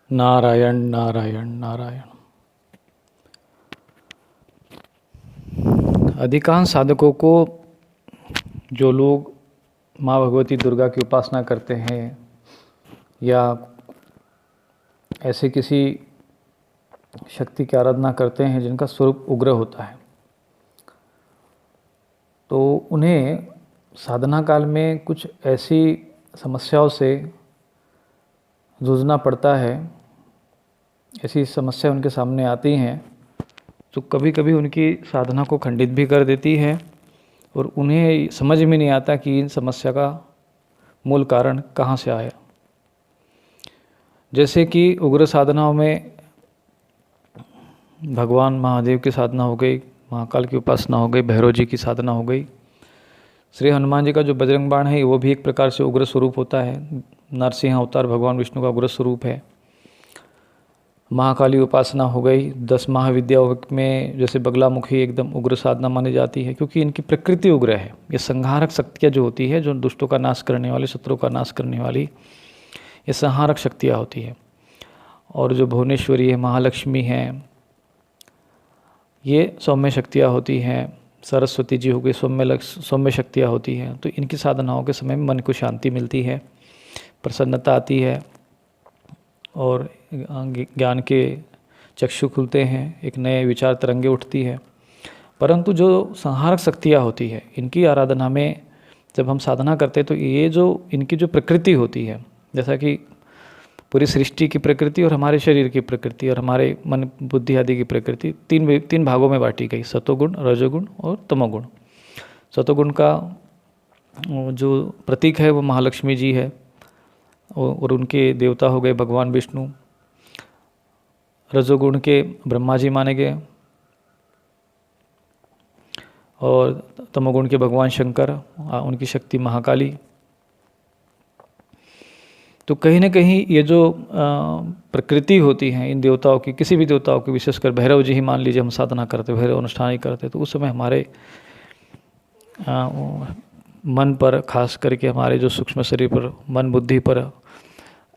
नारायण नारायण नारायण। अधिकांश साधकों को, जो लोग माँ भगवती दुर्गा की उपासना करते हैं या ऐसे किसी शक्ति की आराधना करते हैं जिनका स्वरूप उग्र होता है, तो उन्हें साधना काल में कुछ ऐसी समस्याओं से जूझना पड़ता है। ऐसी समस्या उनके सामने आती हैं जो कभी कभी उनकी साधना को खंडित भी कर देती है और उन्हें समझ में नहीं आता कि इन समस्या का मूल कारण कहाँ से आया। जैसे कि उग्र साधनाओं में भगवान महादेव की साधना हो गई, महाकाल की उपासना हो गई, भैरव जी की साधना हो गई। श्री हनुमान जी का जो बजरंग बाण है वो भी एक प्रकार से उग्र स्वरूप होता है। नरसिंह अवतार भगवान विष्णु का उग्र स्वरूप है। महाकाली उपासना हो गई। 10 महाविद्याओं में जैसे बगलामुखी एकदम उग्र साधना मानी जाती है, क्योंकि इनकी प्रकृति उग्र है। ये संहारक शक्तियाँ जो होती है, जो दुष्टों का नाश करने वाली, शत्रुओं का नाश करने वाली, ये संहारक शक्तियाँ होती है। और जो भुवनेश्वरी है, महालक्ष्मी हैं, ये सौम्य शक्तियाँ होती हैं। सरस्वती जी हो गई, सौम्य शक्तियाँ होती हैं। तो इनकी साधनाओं के समय में मन को शांति मिलती है, प्रसन्नता आती है और ज्ञान के चक्षु खुलते हैं, एक नए विचार तरंगे उठती है। परंतु जो संहारक शक्तियाँ होती है, इनकी आराधना में जब हम साधना करते हैं तो ये जो इनकी जो प्रकृति होती है, जैसा कि पूरी सृष्टि की प्रकृति और हमारे शरीर की प्रकृति और हमारे मन बुद्धि आदि की प्रकृति तीन भागों में बांटी गई, सतोगुण, रजोगुण और तमोगुण। सतोगुण का जो प्रतीक है वो महालक्ष्मी जी है और उनके देवता हो गए भगवान विष्णु। रजोगुण के ब्रह्मा जी माने गए और तमोगुण के भगवान शंकर, उनकी शक्ति महाकाली। तो कहीं ना कहीं ये जो प्रकृति होती है इन देवताओं की, किसी भी देवताओं की, विशेषकर भैरव जी ही मान लीजिए, हम साधना करते, भैरव अनुष्ठान ही करते, तो उस समय हमारे मन पर, खास करके हमारे जो सूक्ष्म शरीर पर, मन बुद्धि पर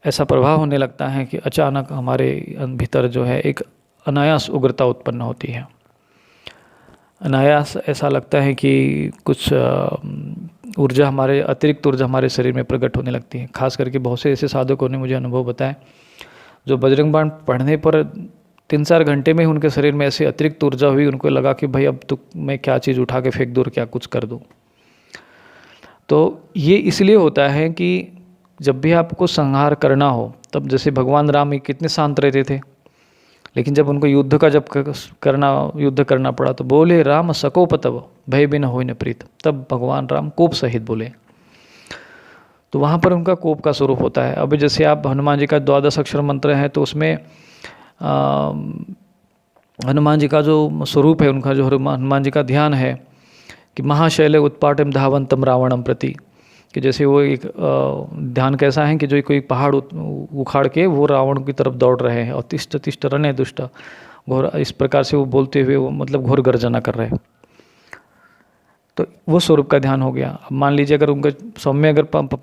ऐसा प्रभाव होने लगता है कि अचानक हमारे भीतर जो है एक अनायास उग्रता उत्पन्न होती है। अनायास ऐसा लगता है कि कुछ ऊर्जा, हमारे अतिरिक्त ऊर्जा हमारे शरीर में प्रकट होने लगती है। खास करके बहुत से ऐसे साधकों ने मुझे अनुभव बताया जो बजरंग बाण पढ़ने पर 3-4 घंटे में उनके शरीर में ऐसी अतिरिक्त ऊर्जा हुई, उनको लगा कि भाई अब तो मैं क्या चीज़ उठा के फेंक दूँ और क्या कुछ कर दूँ। तो ये इसलिए होता है कि जब भी आपको संहार करना हो, तब जैसे भगवान राम ही कितने शांत रहते थे, लेकिन जब उनको युद्ध करना पड़ा तो बोले राम सकोप तब भय बिन होय न प्रीत। तब भगवान राम कोप सहित बोले। तो वहाँ पर उनका कोप का स्वरूप होता है। अभी जैसे आप हनुमान जी का 12 अक्षर मंत्र है, तो उसमें हनुमान जी का जो स्वरूप है, उनका जो हनुमान जी का ध्यान है कि महाशैले उत्पाटम धावंतम रावणम प्रति, कि जैसे वो एक ध्यान कैसा है कि जो कोई पहाड़ उखाड़ के वो रावण की तरफ दौड़ रहे हैं और तिष्ठ तिष्ठ रणे दुष्ट घोर, इस प्रकार से वो बोलते हुए वो मतलब घोर गर्जना कर रहे हैं। तो वो स्वरूप का ध्यान हो गया। अब मान लीजिए अगर उनका सौम्य, अगर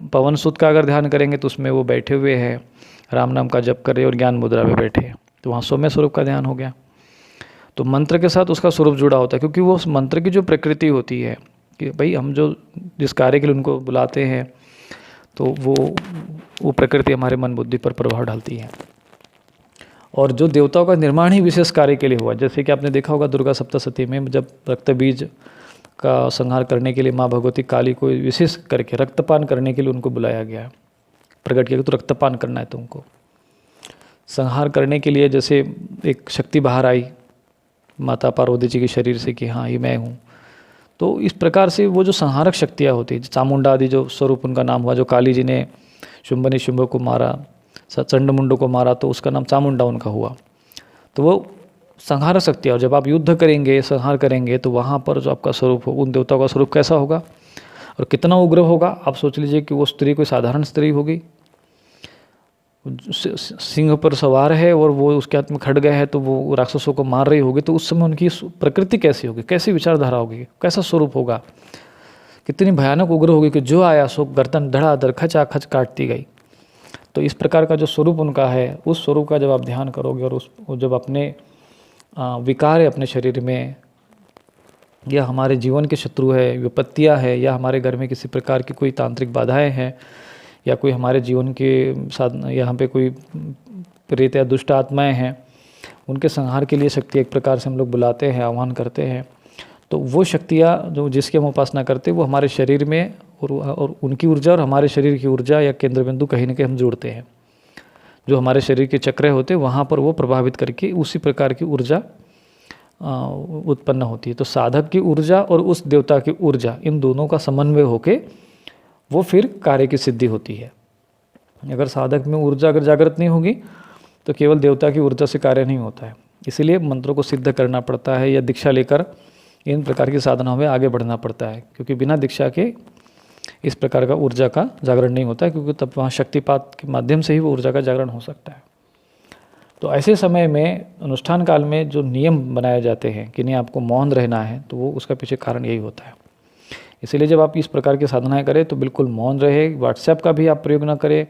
पवन सुत का अगर ध्यान करेंगे तो उसमें वो बैठे हुए हैं, राम नाम का जप कर रहे और ज्ञान मुद्रा में बैठे हैं, तो वहाँ सौम्य स्वरूप का ध्यान हो गया। तो मंत्र के साथ उसका स्वरूप जुड़ा होता है, क्योंकि वो उस मंत्र की जो प्रकृति होती है कि भाई हम जो जिस कार्य के लिए उनको बुलाते हैं, तो वो प्रकृति हमारे मन बुद्धि पर प्रभाव डालती है। और जो देवताओं का निर्माण ही विशेष कार्य के लिए हुआ, जैसे कि आपने देखा होगा दुर्गा सप्तशती में जब रक्त बीज का संहार करने के लिए माँ भगवती काली को विशेष करके रक्तपान करने के लिए उनको बुलाया गया, प्रकट किया, तो रक्तपान करना है तुमको। संहार करने के लिए जैसे एक शक्ति बाहर आई माता पार्वती जी के शरीर से कि हाँ ये मैं हूँ, तो इस प्रकार से वो जो संहारक शक्तियाँ होती है, चामुंडा आदि जो स्वरूप उनका नाम हुआ, जो काली जी ने शुंभ निशुंभ को मारा, चंडमुंड को मारा, तो उसका नाम चामुंडा उनका हुआ। तो वो संहारक शक्तियाँ, और जब आप युद्ध करेंगे, संहार करेंगे, तो वहाँ पर जो आपका स्वरूप हो, उन देवताओं का स्वरूप कैसा होगा और कितना उग्र होगा। आप सोच लीजिए कि वो स्त्री कोई साधारण स्त्री होगी, सिंह पर सवार है और वो उसके हाथ में खड्ग है, तो वो राक्षसों को मार रही होगी, तो उस समय उनकी प्रकृति कैसी होगी, कैसी विचारधारा होगी, कैसा स्वरूप होगा, कितनी भयानक उग्र होगी कि जो आया सो गर्दन धड़ाधड़ खचाखच काटती गई। तो इस प्रकार का जो स्वरूप उनका है, उस स्वरूप का जब आप ध्यान करोगे और उस जब अपने विकार है अपने शरीर में, या हमारे जीवन के शत्रु है, विपत्तियाँ है, या हमारे घर में किसी प्रकार की कोई तांत्रिक बाधाएं हैं, या कोई हमारे जीवन के साथ यहाँ पे कोई प्रेत या दुष्ट आत्माएं हैं, उनके संहार के लिए शक्ति एक प्रकार से हम लोग बुलाते हैं, आह्वान करते हैं। तो वो शक्तियाँ जो जिसकी हम उपासना करते हैं वो हमारे शरीर में और उनकी ऊर्जा और हमारे शरीर की ऊर्जा या केंद्र बिंदु कहीं ना कहीं हम जोड़ते हैं। जो हमारे शरीर के चक्र होते हैं वहाँ पर वो प्रभावित करके उसी प्रकार की ऊर्जा उत्पन्न होती है। तो साधक की ऊर्जा और उस देवता की ऊर्जा, इन दोनों का समन्वय होके वो फिर कार्य की सिद्धि होती है। अगर साधक में ऊर्जा अगर जागृत नहीं होगी तो केवल देवता की ऊर्जा से कार्य नहीं होता है। इसीलिए मंत्रों को सिद्ध करना पड़ता है या दीक्षा लेकर इन प्रकार की साधनाओं में आगे बढ़ना पड़ता है, क्योंकि बिना दीक्षा के इस प्रकार का ऊर्जा का जागरण नहीं होता है, क्योंकि तब वहाँ शक्तिपात के माध्यम से ही वो ऊर्जा का जागरण हो सकता है। तो ऐसे समय में अनुष्ठान काल में जो नियम बनाए जाते हैं कि नहीं आपको मौन रहना है, तो वो उसका पीछे कारण यही होता है। इसीलिए जब आप इस प्रकार की साधनाएं करें तो बिल्कुल मौन रहे। व्हाट्सएप का भी आप प्रयोग ना करें।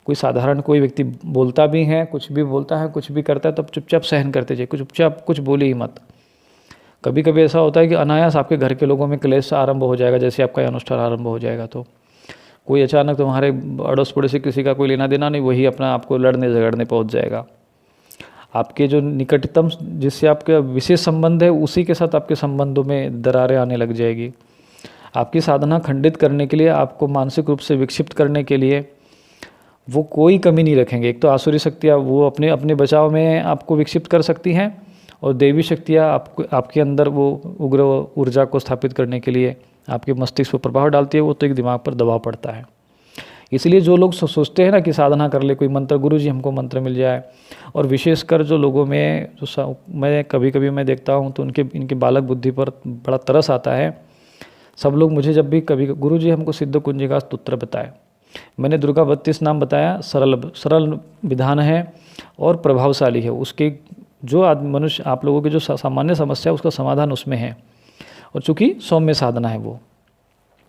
कोई साधारण कोई व्यक्ति बोलता भी है, कुछ भी बोलता है, कुछ भी करता है, तब चुपचाप सहन करते जाइए, चुपचाप कुछ बोले ही मत। कभी कभी ऐसा होता है कि अनायास आपके घर के लोगों में क्लेश आरंभ हो जाएगा, जैसे आपका अनुष्ठान आरंभ हो जाएगा तो कोई अचानक तुम्हारे अड़ोस पड़ोसी किसी का कोई लेना देना नहीं, वही अपना आपको लड़ने झगड़ने पहुंच जाएगा। आपके जो निकटतम जिससे आपका विशेष संबंध है उसी के साथ आपके संबंधों में दरारें आने लग जाएगी। आपकी साधना खंडित करने के लिए, आपको मानसिक रूप से विक्षिप्त करने के लिए वो कोई कमी नहीं रखेंगे। एक तो आसुरी शक्तियाँ वो अपने अपने बचाव में आपको विक्षिप्त कर सकती हैं, और देवी शक्तियाँ आपके अंदर वो उग्र ऊर्जा को स्थापित करने के लिए आपके मस्तिष्क पर प्रभाव डालती है। वो तो एक दिमाग पर दबाव पड़ता है। इसलिए जो लोग सोचते हैं ना कि साधना कर ले, कोई मंत्र, गुरु जी हमको मंत्र मिल जाए, और विशेषकर जो लोगों में जो मैं कभी कभी मैं देखता हूँ तो इनके बालक बुद्धि पर बड़ा तरस आता है। सब लोग मुझे जब भी कभी गुरु जी हमको सिद्ध कुंजिका स्तोत्र बताए, मैंने दुर्गा 32 नाम बताया, सरल विधान है और प्रभावशाली है। उसके जो मनुष्य आप लोगों की जो सामान्य समस्या है उसका समाधान उसमें है, और चूँकि सौम्य साधना है वो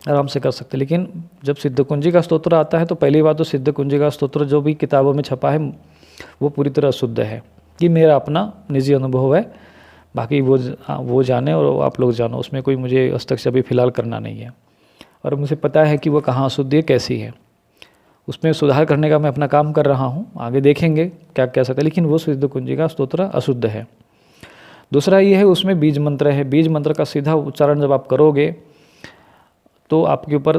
आराम से कर सकते। लेकिन जब सिद्ध कुंजिका स्तोत्र आता है तो पहली बात तो सिद्ध कुंजिका स्तोत्र जो भी किताबों में छपा है वो पूरी तरह शुद्ध है। कि मेरा अपना निजी अनुभव है, बाकी वो जाने और आप लोग जानो, उसमें कोई मुझे हस्तक्षेप अभी फिलहाल करना नहीं है। और मुझे पता है कि वो कहाँ अशुद्ध है, कैसी है, उसमें सुधार करने का मैं अपना काम कर रहा हूँ। आगे देखेंगे क्या कह सकते हैं, लेकिन वो सिद्ध कुंजिका स्तोत्र अशुद्ध है। दूसरा ये है उसमें बीज मंत्र है। बीज मंत्र का सीधा उच्चारण जब आप करोगे तो आपके ऊपर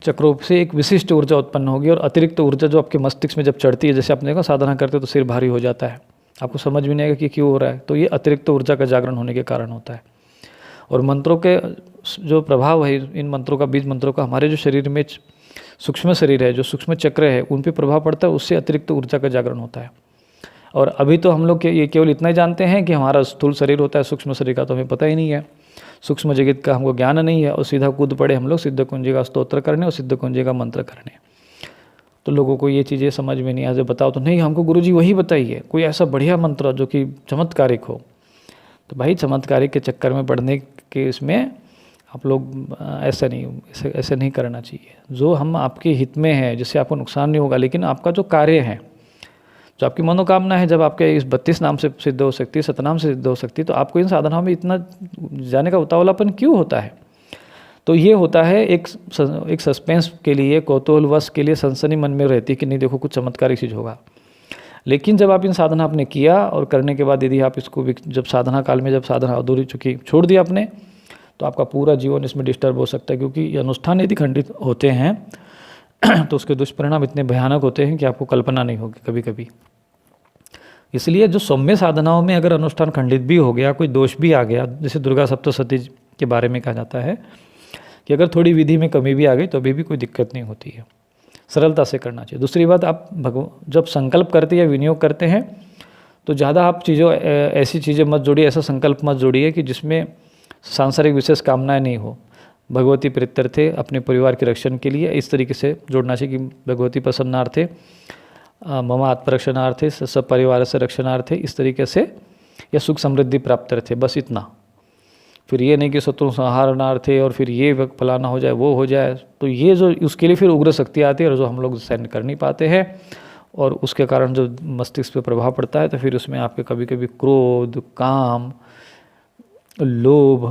चक्रों से एक विशिष्ट ऊर्जा उत्पन्न होगी, और अतिरिक्त ऊर्जा जो आपके मस्तिष्क में जब चढ़ती है, जैसे आपने देखा साधना करते हो तो सिर भारी हो जाता है, आपको समझ भी नहीं आएगा कि क्यों हो रहा है, तो ये अतिरिक्त ऊर्जा का जागरण होने के कारण होता है। और मंत्रों के जो प्रभाव है, इन मंत्रों का, बीज मंत्रों का हमारे जो शरीर में सूक्ष्म शरीर है, जो सूक्ष्म चक्र है, उन पर प्रभाव पड़ता है, उससे अतिरिक्त ऊर्जा का जागरण होता है। और अभी तो हम लोग ये केवल इतना ही जानते हैं कि हमारा स्थूल शरीर होता है, सूक्ष्म शरीर का तो हमें पता ही नहीं है, सूक्ष्म जगत का हमको ज्ञान नहीं है, और सीधा कूद पड़े हम लोग सिद्ध कुंजिका स्तोत्र करने और सिद्ध कुंजिका मंत्र करने। तो लोगों को ये चीज़ें समझ में नहीं आ, जब बताओ तो नहीं हमको गुरुजी वही बताइए, कोई ऐसा बढ़िया मंत्र जो कि चमत्कारिक हो। तो भाई चमत्कारिक के चक्कर में पढ़ने के इसमें आप लोग ऐसे नहीं करना चाहिए। जो हम आपके हित में है, जिससे आपको नुकसान नहीं होगा, लेकिन आपका जो कार्य है, जो आपकी मनोकामना है, जब आपके इस 32 नाम से सिद्ध हो सकती है, सतनाम से सिद्ध हो सकती है, तो आपको इन साधनाओं में इतना जाने का उतावलापन क्यों होता है? तो ये होता है एक सस्पेंस के लिए, कौतूहलवश के लिए सनसनी मन में रहती है कि नहीं देखो कुछ चमत्कारिक चीज़ होगा। लेकिन जब आप इन साधना आपने किया और करने के बाद यदि आप इसको जब साधना काल में जब साधना अधूरी चुकी छोड़ दिया आपने, तो आपका पूरा जीवन इसमें डिस्टर्ब हो सकता है। क्योंकि ये अनुष्ठान यदि खंडित होते हैं तो उसके दुष्परिणाम इतने भयानक होते हैं कि आपको कल्पना नहीं होगी कभी कभी। इसलिए जो सौम्य साधनाओं में अगर अनुष्ठान खंडित भी हो गया, कोई दोष भी आ गया, जैसे दुर्गा सप्तशती के बारे में कहा जाता है कि अगर थोड़ी विधि में कमी भी आ गई तो अभी भी कोई दिक्कत नहीं होती है, सरलता से करना चाहिए। दूसरी बात, आप जब संकल्प करते या विनियोग करते हैं तो ज़्यादा आप ऐसी चीज़ें मत जोड़िए, ऐसा संकल्प मत जोड़िए कि जिसमें सांसारिक विशेष कामनाएं नहीं हो। भगवती प्रीत्यर्थे, अपने परिवार के रक्षण के लिए इस तरीके से जोड़ना चाहिए कि भगवती प्रसन्नार्थे, मम आत्मरक्षणार्थे, सब परिवार से रक्षणार्थे, इस तरीके से, या सुख समृद्धि प्राप्त्यर्थे, बस इतना। फिर ये नहीं कि शत्रु संहारणार्थे और फिर ये फलाना हो जाए, वो हो जाए। तो ये जो उसके लिए फिर उग्र शक्ति आती है और जो हम लोग सहन कर नहीं पाते हैं, और उसके कारण जो मस्तिष्क पे प्रभाव पड़ता है, तो फिर उसमें आपके कभी कभी क्रोध, काम, लोभ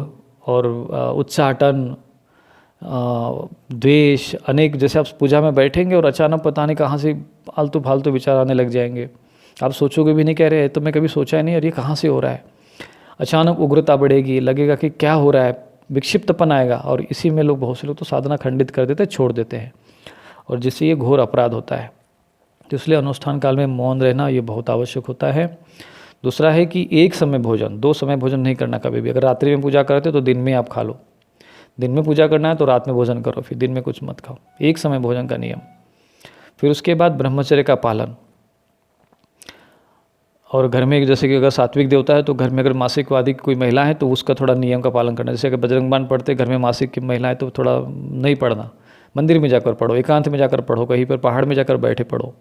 और उच्चाटन, द्वेष, अनेक, जैसे आप पूजा में बैठेंगे और अचानक पता नहीं कहाँ से फालतू फालतू विचार आने लग जाएंगे। आप सोचोगे भी नहीं, कह रहे हैं तो मैं कभी सोचा ही नहीं और ये कहाँ से हो रहा है। अचानक उग्रता बढ़ेगी, लगेगा कि क्या हो रहा है, विक्षिप्तपन आएगा, और इसी में लोग, बहुत से लोग तो साधना खंडित कर देते हैं, छोड़ देते हैं, और जिससे ये घोर अपराध होता है। तो इसलिए अनुष्ठान काल में मौन रहना ये बहुत आवश्यक होता है। दूसरा है कि एक समय भोजन, 2 समय भोजन नहीं करना कभी भी। अगर रात्रि में पूजा करते हो तो दिन में आप खा लो, दिन में पूजा करना है तो रात में भोजन करो, फिर दिन में कुछ मत खाओ। एक समय भोजन का नियम। फिर उसके बाद ब्रह्मचर्य का पालन। और घर में जैसे कि अगर सात्विक देवता है तो घर में अगर मासिक वादी कोई महिला है तो उसका थोड़ा नियम का पालन करना। जैसे अगर बजरंग बाण पढ़ते घर में मासिक की महिला है तो थोड़ा नहीं पढ़ना, मंदिर में जाकर पढ़ो, एकांत में जाकर पढ़ो, कहीं पर पहाड़ में जाकर बैठे पढ़ो।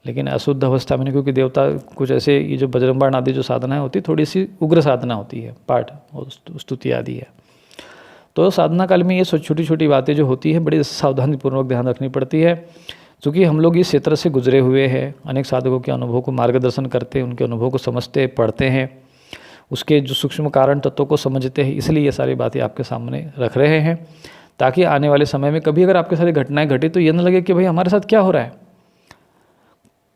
लेकिन अशुद्ध अवस्था में नहीं, क्योंकि देवता कुछ ऐसे, ये जो बजरंग बाण आदि जो साधनाएं होती है थोड़ी सी उग्र साधना होती है, पाठ और स्तुति आदि है। तो साधना काल में ये छोटी छोटी बातें जो होती है बड़ी सावधानीपूर्वक ध्यान रखनी पड़ती है। क्योंकि हम लोग इस क्षेत्र से गुजरे हुए हैं, अनेक साधकों के अनुभव को मार्गदर्शन करते हैं, उनके अनुभव को समझते पढ़ते हैं, उसके जो सूक्ष्म कारण तत्वों को समझते हैं, इसलिए ये सारी बातें आपके सामने रख रहे हैं, ताकि आने वाले समय में कभी अगर आपके साथ घटनाएं घटी तो ये न लगे कि भाई हमारे साथ क्या हो रहा है।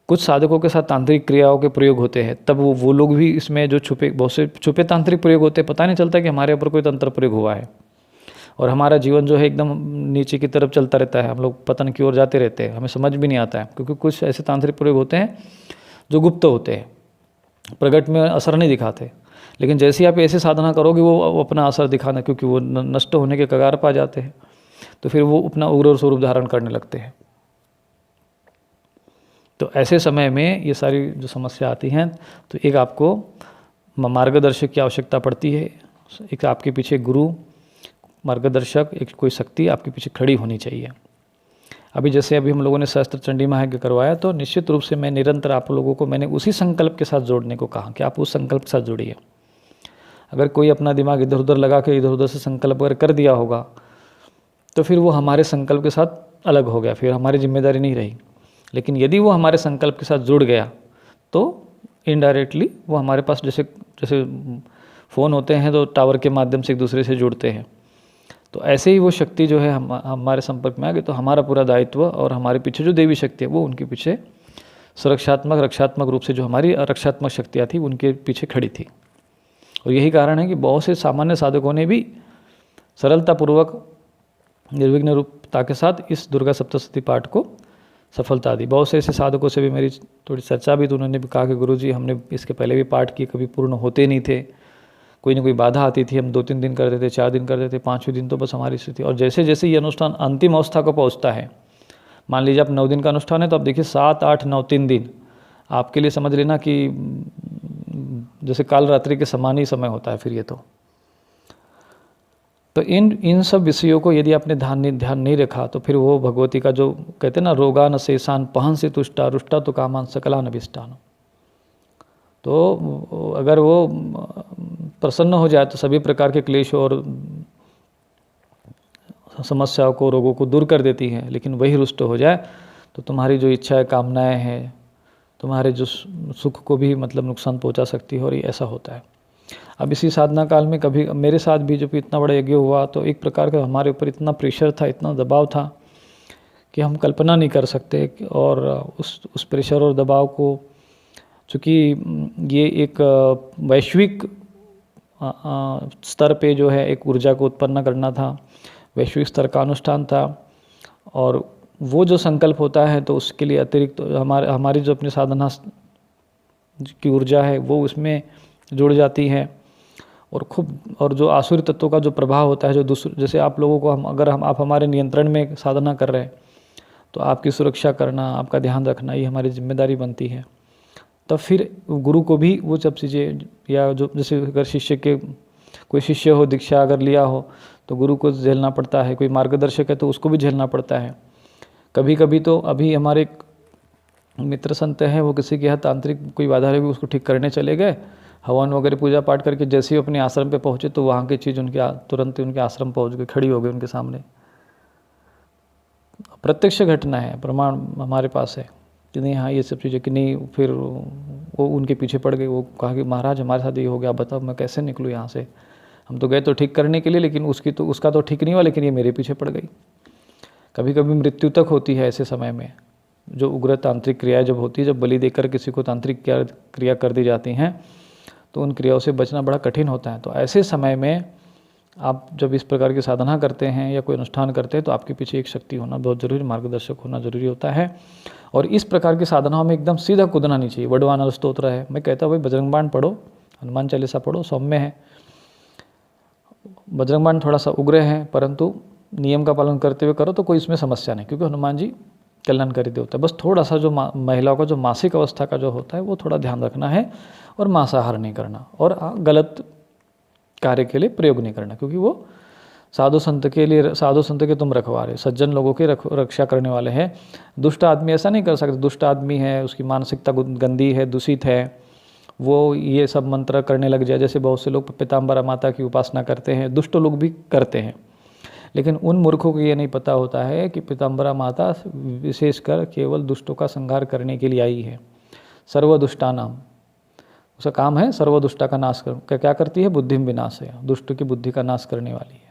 कुछ साधकों के साथ तांत्रिक क्रियाओं के प्रयोग होते हैं, तब वो लोग भी इसमें जो छुपे, बहुत से छुपे तांत्रिक प्रयोग होते हैं, पता नहीं चलता कि हमारे ऊपर कोई तंत्र प्रयोग हुआ है, और हमारा जीवन जो है एकदम नीचे की तरफ चलता रहता है, हम लोग पतन की ओर जाते रहते हैं, हमें समझ भी नहीं आता है। क्योंकि कुछ ऐसे तांत्रिक प्रयोग होते हैं जो गुप्त होते हैं, प्रगट में असर नहीं दिखाते, लेकिन जैसे ही आप ऐसे साधना करोगे वो अपना असर दिखाना, क्योंकि वो नष्ट होने के कगार पर आ जाते हैं, तो फिर वो अपना उग्र स्वरूप धारण करने लगते हैं। तो ऐसे समय में ये सारी जो समस्या आती हैं, तो एक आपको मार्गदर्शक की आवश्यकता पड़ती है, एक आपके पीछे गुरु, मार्गदर्शक, एक कोई शक्ति आपके पीछे खड़ी होनी चाहिए। अभी जैसे अभी हम लोगों ने सहस्त्र चंडी महायज्ञ करवाया, तो निश्चित रूप से मैं निरंतर आप लोगों को मैंने उसी संकल्प के साथ जोड़ने को कहा कि आप उस संकल्प के साथ जुड़िए। अगर कोई अपना दिमाग इधर उधर लगा के इधर उधर से संकल्प अगर कर दिया होगा तो फिर वो हमारे संकल्प के साथ अलग हो गया, फिर हमारी जिम्मेदारी नहीं रही। लेकिन यदि वो हमारे संकल्प के साथ जुड़ गया तो इनडायरेक्टली वो हमारे पास, जैसे जैसे फ़ोन होते हैं तो टावर के माध्यम से एक दूसरे से जुड़ते हैं, तो ऐसे ही वो शक्ति जो है हमारे संपर्क में आ गई, तो हमारा पूरा दायित्व और हमारे पीछे जो देवी शक्ति है वो उनके पीछे सुरक्षात्मक रक्षात्मक रूप से जो हमारी रक्षात्मक शक्तियाँ थी उनके पीछे खड़ी थी। और यही कारण है कि बहुत से सामान्य साधकों ने भी सरलतापूर्वक निर्विघ्न रूपता के साथ इस दुर्गा सप्तशती पाठ को सफलता दी। बहुत से ऐसे साधकों से भी मेरी थोड़ी चर्चा भी, तो उन्होंने भी कहा कि गुरुजी हमने इसके पहले भी पाठ किए, कभी पूर्ण होते नहीं थे, कोई ना कोई बाधा आती थी, हम 2-3 दिन करते थे, 4 दिन करते थे, 5वें दिन तो बस हमारी स्थिति। और जैसे जैसे ये अनुष्ठान अंतिम अवस्था को पहुंचता है, मान लीजिए आप 9 दिन का अनुष्ठान है, तो आप देखिए 7, 8, 9, 3 दिन आपके लिए समझ लेना कि जैसे काल रात्रि के समान ही समय होता है फिर ये तो इन सब विषयों को यदि आपने ध्यान नहीं रखा तो फिर वो भगवती का जो कहते हैं ना, रोगान शेषान पहन से तुष्टा रुष्टा तो कामान सकलान अभिष्टान, तो अगर वो प्रसन्न हो जाए तो सभी प्रकार के क्लेश और समस्याओं को, रोगों को दूर कर देती है। लेकिन वही रुष्ट हो जाए तो तुम्हारी जो इच्छाएं, कामनाएं हैं, तुम्हारे जो सुख को भी मतलब नुकसान पहुंचा सकती है, और ये ऐसा होता है। अब इसी साधना काल में कभी मेरे साथ भी जब इतना बड़ा यज्ञ हुआ तो एक प्रकार का हमारे ऊपर इतना प्रेशर था, इतना दबाव था कि हम कल्पना नहीं कर सकते। और उस प्रेशर और दबाव को, चूँकि ये एक वैश्विक स्तर पे जो है एक ऊर्जा को उत्पन्न करना था, वैश्विक स्तर का अनुष्ठान था, और वो जो संकल्प होता है तो उसके लिए अतिरिक्त तो हमारी जो अपनी साधना की ऊर्जा है वो उसमें जुड़ जाती है। और जो आसुरी तत्वों का जो प्रभाव होता है, जो जैसे आप लोगों को आप हमारे नियंत्रण में साधना कर रहे हैं तो आपकी सुरक्षा करना, आपका ध्यान रखना, ये हमारी जिम्मेदारी बनती है। तब फिर गुरु को भी वो सब चीज़ें, या जो जैसे अगर कोई शिष्य हो, दीक्षा अगर लिया हो तो गुरु को झेलना पड़ता है, कोई मार्गदर्शक है तो उसको भी झेलना पड़ता है। कभी कभी तो अभी हमारे मित्र संत हैं, वो किसी के यहाँ तांत्रिक कोई बाधा रही उसको ठीक करने चले गए, हवन वगैरह पूजा पाठ करके जैसे ही अपने आश्रम पे पहुँचे तो वहाँ की चीज़ तुरंत ही उनके आश्रम पहुँच गई, खड़ी हो गई उनके सामने। प्रत्यक्ष घटना है, प्रमाण हमारे पास है कि नहीं, हाँ ये सब चीज़ें कि नहीं। फिर वो उनके पीछे पड़ गई, वो कहा कि महाराज हमारे साथ ये हो गया, बताओ मैं कैसे निकलूँ यहाँ से। हम तो गए तो ठीक करने के लिए, लेकिन उसका तो ठीक नहीं हुआ, लेकिन ये मेरे पीछे पड़ गई। कभी कभी मृत्यु तक होती है ऐसे समय में, जो उग्र तांत्रिक क्रिया जब होती है, जब बलि देकर किसी को तांत्रिक क्रिया कर दी जाती हैं, तो उन क्रियाओं से बचना बड़ा कठिन होता है। तो ऐसे समय में आप जब इस प्रकार की साधना करते हैं या कोई अनुष्ठान करते हैं, तो आपके पीछे एक शक्ति होना बहुत जरूरी, मार्गदर्शक होना जरूरी होता है। और इस प्रकार की साधनाओं में एकदम सीधा कूदना नहीं चाहिए। वडवानर स्तोत्र है, मैं कहता हूँ भाई बजरंग बाण पढ़ो, हनुमान चालीसा पढ़ो, सौम्य है। बजरंग बाण थोड़ा सा उग्र है, परंतु नियम का पालन करते हुए करो तो कोई इसमें समस्या नहीं, क्योंकि हनुमान जी कल्याणकारी देवता है। बस थोड़ा सा जो महिलाओं का जो मासिक अवस्था का जो होता है वो थोड़ा ध्यान रखना है, और मांसाहार नहीं करना, और गलत कार्य के लिए प्रयोग नहीं करना, क्योंकि वो साधु संत के लिए, साधु संत के तुम रखवारे, सज्जन लोगों की रक्षा करने वाले हैं। दुष्ट आदमी ऐसा नहीं कर सकता। दुष्ट आदमी है, उसकी मानसिकता गंदी है, दूषित है, वो ये सब मंत्र करने लग जाए। जैसे बहुत से लोग पीताम्बरा माता की उपासना करते हैं, दुष्ट लोग भी करते हैं, लेकिन उन मूर्खों को ये नहीं पता होता है कि पीताम्बरा माता विशेषकर केवल दुष्टों का संहार करने के लिए आई है। सर्वदुष्टानाम, उसका काम है सर्वदुष्टा का नाश कर। क्या करती है? बुद्धि विनाश है, दुष्ट की बुद्धि का नाश करने वाली है।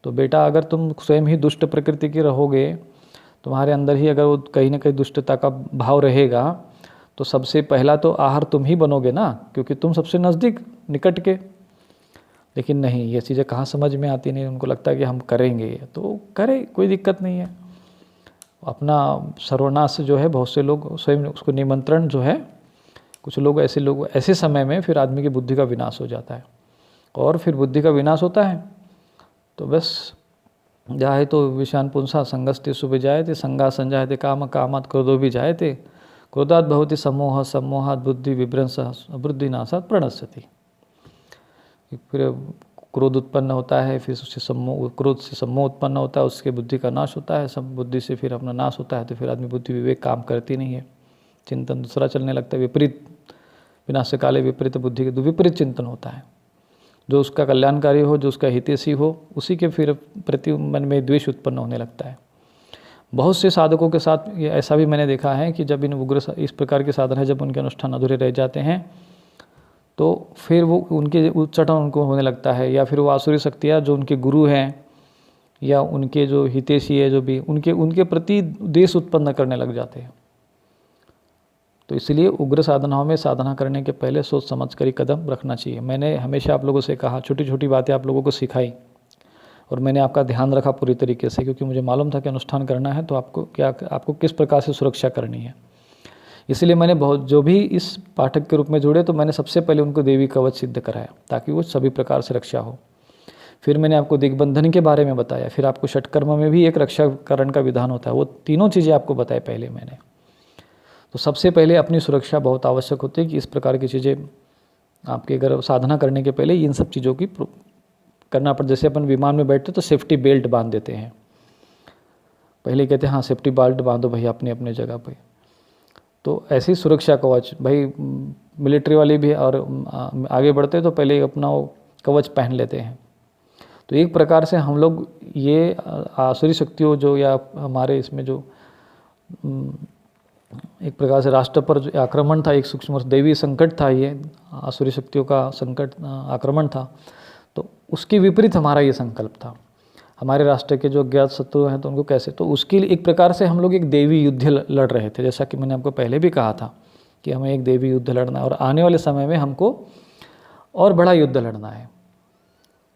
तो बेटा अगर तुम स्वयं ही दुष्ट प्रकृति के रहोगे, तुम्हारे अंदर ही अगर वो कहीं ना कहीं दुष्टता का भाव रहेगा, तो सबसे पहला तो आहार तुम ही बनोगे ना, क्योंकि तुम सबसे नज़दीक निकट के। लेकिन नहीं, ये चीज़ें कहाँ समझ में आती नहीं, उनको लगता है कि हम करेंगे तो करें, कोई दिक्कत नहीं है। अपना सर्वनाश जो है, बहुत से लोग स्वयं उसको निमंत्रण जो है, कुछ लोग ऐसे समय में फिर आदमी की बुद्धि का विनाश हो जाता है। और फिर बुद्धि का विनाश होता है तो बस जाए तो विषान पुंसा संगस्ते सुबह जाए थे, संगा संजायते काम कामात क्रोधो भी जाए थे, क्रोधात भवति सम्मोह सम्मोहात बुद्धि विभ्रंश बुद्धि नाशात प्रणश्यति। फिर क्रोध उत्पन्न होता है, फिर उससे क्रोध से सम्मोह उत्पन्न होता है, उसके बुद्धि का नाश होता है, सब बुद्धि से फिर अपना नाश होता है। तो फिर आदमी बुद्धि विवेक काम करती नहीं है, चिंतन दूसरा चलने लगता है, विपरीत विनाश काले विपरीत बुद्धि के विपरीत चिंतन होता है। जो उसका कल्याणकारी हो, जो उसका हितैषी हो, उसी के फिर प्रति मन में द्वेष उत्पन्न होने लगता है। बहुत से साधकों के साथ ये ऐसा भी मैंने देखा है कि जब इन उग्र इस प्रकार के साधन है, जब उनके अनुष्ठान अधूरे रह जाते हैं, तो फिर वो उनके उच्चाटन उनको होने लगता है, या फिर वो आसुरी शक्तियाँ जो उनके गुरु हैं या उनके जो हितैषी है, जो भी उनके प्रति द्वेष उत्पन्न करने लग जाते हैं। तो इसलिए उग्र साधनाओं में साधना करने के पहले सोच समझ कर ही कदम रखना चाहिए। मैंने हमेशा आप लोगों से कहा, छोटी छोटी बातें आप लोगों को सिखाई, और मैंने आपका ध्यान रखा पूरी तरीके से, क्योंकि मुझे मालूम था कि अनुष्ठान करना है तो आपको किस प्रकार से सुरक्षा करनी है। इसलिए मैंने जो भी इस पाठक के रूप में जुड़े, तो मैंने सबसे पहले उनको देवी कवच सिद्ध कराया, ताकि वो सभी प्रकार से रक्षा हो। फिर मैंने आपको दिग्बंधन के बारे में बताया, फिर आपको षटकर्म में भी एक रक्षाकरण का विधान होता है, वो तीनों चीज़ें आपको बताए पहले मैंने। तो सबसे पहले अपनी सुरक्षा बहुत आवश्यक होती है कि इस प्रकार की चीज़ें आपके अगर साधना करने के पहले इन सब चीज़ों की करना पड़। जैसे अपन विमान में बैठते तो सेफ्टी बेल्ट बांध देते हैं, पहले कहते हैं हाँ सेफ्टी बेल्ट बांधो भाई अपने अपने जगह पे। तो ऐसी सुरक्षा कवच भाई मिलिट्री वाले भी, और आगे बढ़ते तो पहले अपना वो कवच पहन लेते हैं। तो एक प्रकार से हम लोग ये आसुरी शक्तियों जो, या हमारे इसमें जो एक प्रकार से राष्ट्र पर जो आक्रमण था, एक सूक्ष्म दैवी संकट था, ये आसुरी शक्तियों का संकट आक्रमण था, तो उसके विपरीत हमारा ये संकल्प था। हमारे राष्ट्र के जो अज्ञात शत्रु हैं तो उनको कैसे, तो उसके लिए एक प्रकार से हम लोग एक देवी युद्ध लड़ रहे थे। जैसा कि मैंने आपको पहले भी कहा था कि हमें एक देवी युद्ध लड़ना है, और आने वाले समय में हमको और बड़ा युद्ध लड़ना है,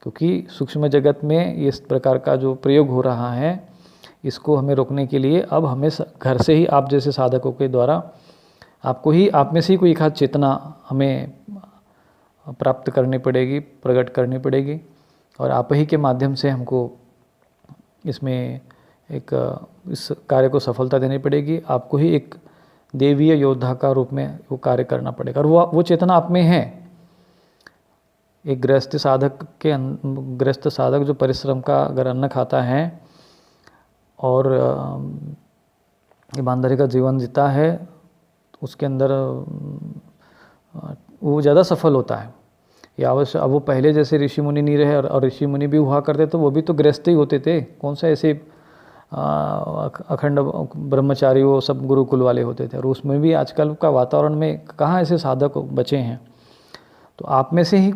क्योंकि सूक्ष्म जगत में इस प्रकार का जो प्रयोग हो रहा है, इसको हमें रोकने के लिए अब हमें घर से ही, आप जैसे साधकों के द्वारा आपको ही, आप में से ही कोई एक आध चेतना हमें प्राप्त करनी पड़ेगी, प्रकट करनी पड़ेगी, और आप ही के माध्यम से हमको इसमें इस कार्य को सफलता देनी पड़ेगी। आपको ही एक देवीय योद्धा का रूप में वो कार्य करना पड़ेगा, और वो चेतना आप में है। एक गृहस्थ साधक जो परिश्रम का अगर अन्न खाता है और ईमानदारी का जीवन जीता है, उसके अंदर वो ज़्यादा सफल होता है। या अवश्य अब वो पहले जैसे ऋषि मुनि नहीं रहे, और ऋषि मुनि भी हुआ करते तो वो भी तो गृहस्थ ही होते थे, कौन सा ऐसे अखंड ब्रह्मचारी वो सब गुरुकुल वाले होते थे। और उसमें भी आजकल का वातावरण में कहाँ ऐसे साधक बचे हैं। तो आप में से ही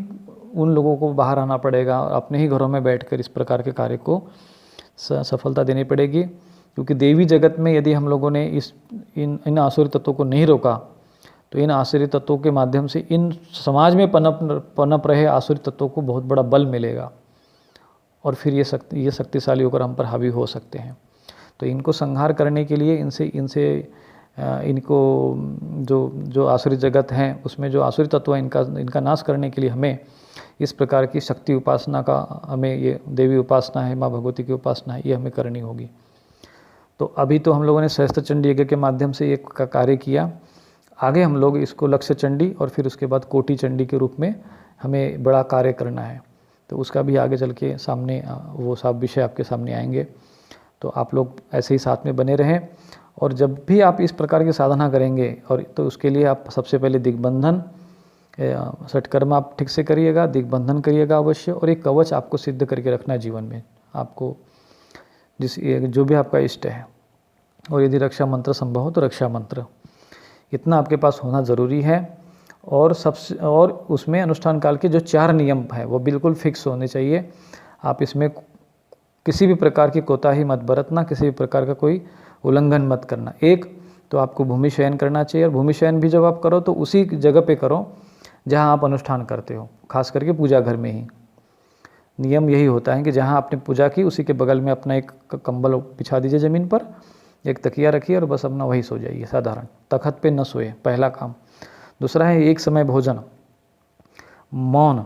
उन लोगों को बाहर आना पड़ेगा और अपने ही घरों में बैठकर इस प्रकार के कार्य को सफलता देनी पड़ेगी। क्योंकि देवी जगत में यदि हम लोगों ने इन आसुरी तत्वों को नहीं रोका तो इन आसुरी तत्वों के माध्यम से इन समाज में पनप रहे आसुरी तत्वों को बहुत बड़ा बल मिलेगा और फिर ये शक्तिशाली होकर हम पर हावी हो सकते हैं। तो इनको संहार करने के लिए इनको जो आसुरी जगत हैं उसमें जो आसुरी तत्व हैं इनका नाश करने के लिए हमें इस प्रकार की शक्ति उपासना का, हमें ये देवी उपासना है, माँ भगवती की उपासना है, ये हमें करनी होगी। तो अभी तो हम लोगों ने सहस्त्र चंडी यज्ञ के माध्यम से ये कार्य किया। आगे हम लोग इसको लक्ष्य चंडी और फिर उसके बाद कोटि चंडी के रूप में हमें बड़ा कार्य करना है। तो उसका भी आगे चल के सामने वो सब विषय आपके सामने आएंगे। तो आप लोग ऐसे ही साथ में बने रहें। और जब भी आप इस प्रकार की साधना करेंगे और तो उसके लिए आप सबसे पहले दिग्बंधन षटकर्म आप ठीक से करिएगा, दिग्बंधन करिएगा अवश्य। और एक कवच आपको सिद्ध करके रखना है जीवन में, आपको जो भी आपका इष्ट है। और यदि रक्षा मंत्र संभव हो तो रक्षा मंत्र, इतना आपके पास होना ज़रूरी है। और उसमें अनुष्ठान काल के जो 4 नियम है वो बिल्कुल फिक्स होने चाहिए। आप इसमें किसी भी प्रकार की कोताही मत बरतना, किसी भी प्रकार का कोई उल्लंघन मत करना। एक तो आपको भूमि शयन करना चाहिए, और भूमि शयन भी जब आप करो तो उसी जगह पे करो जहाँ आप अनुष्ठान करते हो, खास करके पूजा घर में ही। नियम यही होता है कि जहाँ आपने पूजा की उसी के बगल में अपना एक कंबल बिछा दीजिए ज़मीन पर, एक तकिया रखिए और बस अपना वही सो जाइए। साधारण तखत पे न सोए, पहला काम। दूसरा है एक समय भोजन, मौन।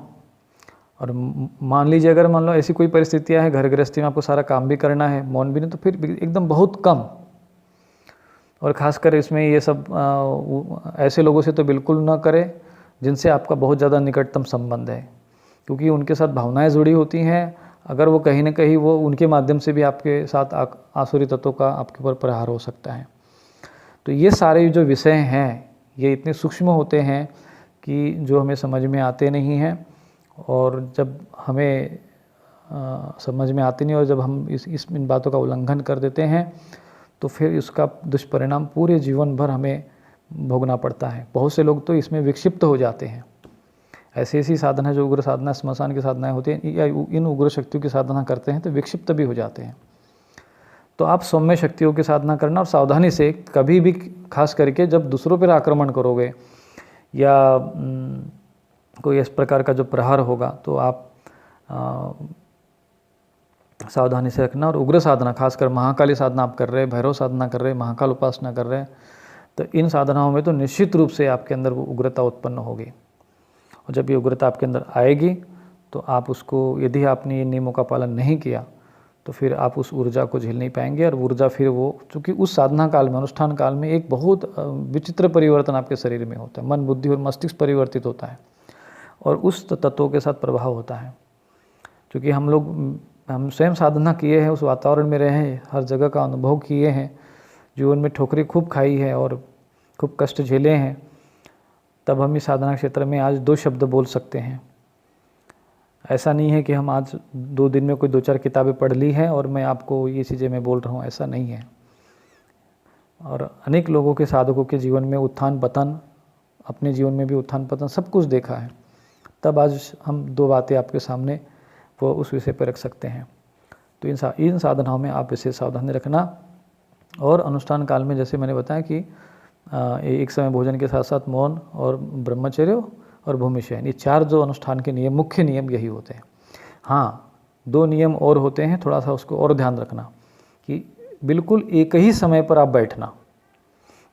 और मान लीजिए अगर मान लो ऐसी कोई परिस्थितियाँ है घर गृहस्थी में आपको सारा काम भी करना है, मौन भी नहीं, तो फिर एकदम बहुत कम। और ख़ासकर इसमें ये सब ऐसे लोगों से तो बिल्कुल ना करें जिनसे आपका बहुत ज़्यादा निकटतम संबंध है, क्योंकि उनके साथ भावनाएं जुड़ी होती हैं। अगर वो कहीं ना कहीं वो उनके माध्यम से भी आपके साथ आसुरी तत्वों का आपके ऊपर प्रहार हो सकता है। तो ये सारे जो विषय हैं ये इतने सूक्ष्म होते हैं कि जो हमें समझ में आते नहीं हैं। और जब हमें समझ में आते नहीं और जब हम इन बातों का उल्लंघन कर देते हैं तो फिर इसका दुष्परिणाम पूरे जीवन भर हमें भोगना पड़ता है। बहुत से लोग तो इसमें विक्षिप्त हो जाते हैं। ऐसी साधना जो उग्र साधना स्मशान की साधनाएं होती हैं या इन उग्र शक्तियों की साधना करते हैं तो विक्षिप्त भी हो जाते हैं। तो आप सौम्य शक्तियों की साधना करना और सावधानी से, कभी भी खास करके जब दूसरों पर आक्रमण करोगे या कोई इस प्रकार का जो प्रहार होगा तो आप सावधानी से रखना। और उग्र साधना, खासकर महाकाली साधना आप कर रहे हैं, भैरव साधना कर रहे हैं, महाकाल उपासना कर रहे हैं, तो इन साधनाओं में तो निश्चित रूप से आपके अंदर वो उग्रता उत्पन्न होगी। और जब ये उग्रता आपके अंदर आएगी तो आप उसको, यदि आपने ये नियमों का पालन नहीं किया तो फिर आप उस ऊर्जा को झेल नहीं पाएंगे। और ऊर्जा फिर वो, चूँकि उस साधना काल में, अनुष्ठान काल में एक बहुत विचित्र परिवर्तन आपके शरीर में होता है। मन, बुद्धि और मस्तिष्क परिवर्तित होता है और उस तत्वों के साथ प्रभाव होता है। क्योंकि हम स्वयं साधना किए हैं, उस वातावरण में रहे हैं, हर जगह का अनुभव किए हैं, जीवन में ठोकरें खूब खाई है और खूब कष्ट झेले हैं, तब हम इस साधना क्षेत्र में आज 2 शब्द बोल सकते हैं। ऐसा नहीं है कि हम आज 2 दिन में कोई 2-4 किताबें पढ़ ली हैं और मैं आपको ये चीज़ें मैं बोल रहा हूँ, ऐसा नहीं है। और अनेक लोगों के, साधकों के जीवन में उत्थान पतन, अपने जीवन में भी उत्थान पतन सब कुछ देखा है, तब आज हम 2 बातें आपके सामने वो उस विषय पर रख सकते हैं। तो इन साधनाओं में आप विशेष सावधानी रखना। और अनुष्ठान काल में जैसे मैंने बताया कि एक समय भोजन के साथ साथ मौन और ब्रह्मचर्य और भूमि शयन, ये 4 जो अनुष्ठान के नियम, मुख्य नियम यही होते हैं। हाँ, 2 नियम और होते हैं, थोड़ा सा उसको और ध्यान रखना कि बिल्कुल एक ही समय पर आप बैठना।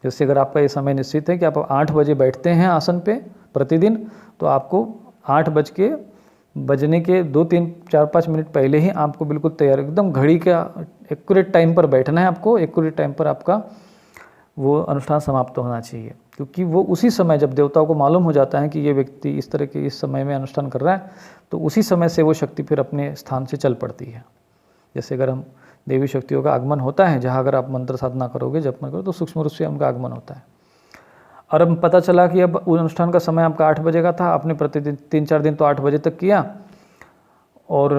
जैसे अगर आपका ये समय निश्चित है कि आप 8 बजे बैठते हैं आसन पे प्रतिदिन, तो आपको 8 बजने के 2-3-4-5 मिनट पहले ही आपको बिल्कुल तैयार, एकदम घड़ी का एक्यूरेट टाइम पर बैठना है। आपको एक्यूरेट टाइम पर आपका वो अनुष्ठान समाप्त होना चाहिए, क्योंकि वो उसी समय जब देवताओं को मालूम हो जाता है कि ये व्यक्ति इस तरह के इस समय में अनुष्ठान कर रहा है, तो उसी समय से वो शक्ति फिर अपने स्थान से चल पड़ती है। जैसे अगर हम देवी शक्तियों का आगमन होता है, जहाँ अगर आप मंत्र साधना करोगे, जप करोगे, तो सूक्ष्म रूप से उनका आगमन होता है। और अब पता चला कि अब उस अनुष्ठान का समय आपका 8 बजे का था, आपने प्रतिदिन 3-4 दिन तो 8 बजे तक किया, और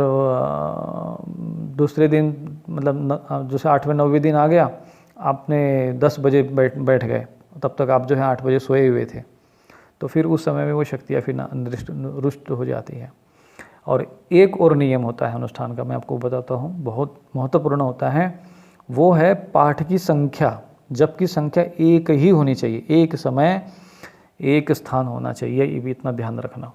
दूसरे दिन मतलब जैसे 8वें 9वें दिन आ गया, आपने 10 बजे बैठ गए, तब तक आप जो है 8 बजे सोए हुए थे, तो फिर उस समय में वो शक्तियाँ फिर रुष्ट हो जाती है। और एक और नियम होता है अनुष्ठान का, मैं आपको बताता हूँ, बहुत महत्वपूर्ण होता है, वो है पाठ की संख्या। जप की संख्या एक ही होनी चाहिए, एक समय एक स्थान होना चाहिए, ये भी इतना ध्यान रखना।